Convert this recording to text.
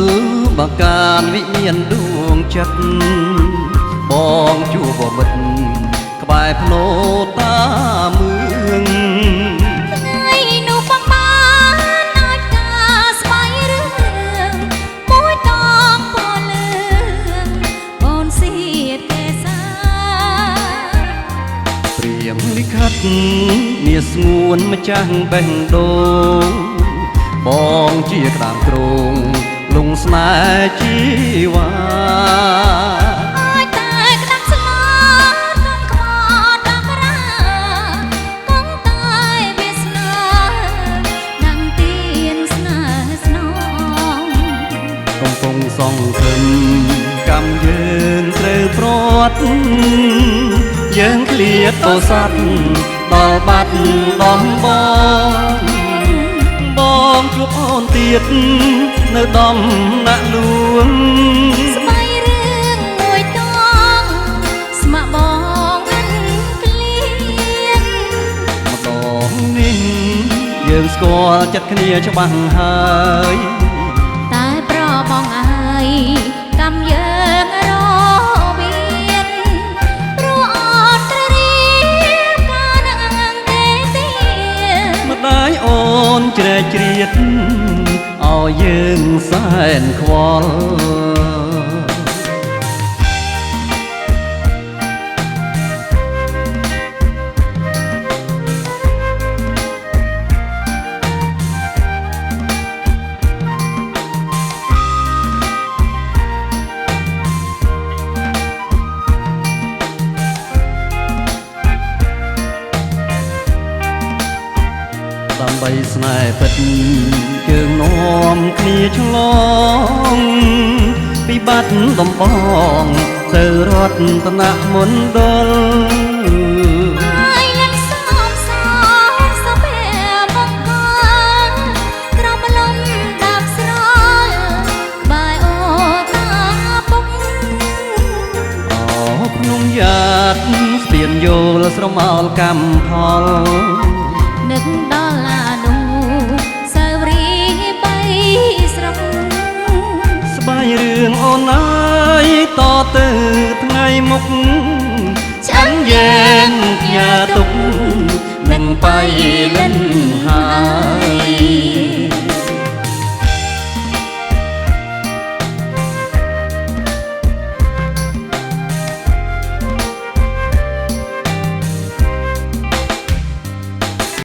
លបកានវិមានដួងចិត្តបងជួបមិត្តក្បែរភ្នោតាមឿងថ្ងៃនោះបងបានអាចការស្បៃរឿងមួយតងពណ៌លឿងបនសៀតកេសាព្រាមលិខិតមាសស្ងួនម្ចាស់បេះដូងបងជាក្តាមទ្រង់លងស្នេហ៍ជីវ៉ាឲ្យតែក្តាប់ស្លាកុំខ្មោចដល់រាកុំតែវាសនាដាំងទៀនស្នេហ៍ស្នងកំពុងសង្ឃឹមកម្មយើងត្រូវព្រាត់យើងឃ្លាតពោស័ព្ទដល់បាត់ដំបងជួបអូនទៀតនៅដំណាក់លួងស្បៃរឿងមួយតងស្ម័គ្របងវិញក្លៀនម្ដងនេះយើងស្គាល់ចិត្តគ្នាច្បាស់ហើយតែប្របងអើយកម្មយើងរវានព្រោះអត់ត្រូវរៀបការនឹងទេទៀម្ដាយអូនជ្រែកជ្រៀតឲ្យយើងសែនខ្វល់ដើម្បីស្នេហ៍ពិតជើងនាំគ្នាឆ្លងពីបាត់ដំបងទៅរតនមណ្ឌលហើយលិនសំសពេមកកក្រមលំដាប់ស្រលបាយអូតាពុកភ្នំយ៉ាតស្ពានយល់ស្រមោលកម្មផលនឹកដល់អានុសាវរីយ៍បីស្រុកស្បាយរឿងអូនអើយតទៅថ្ងៃមុខចាំយើងផ្ញើទុកនឹងបៃលិនហើយ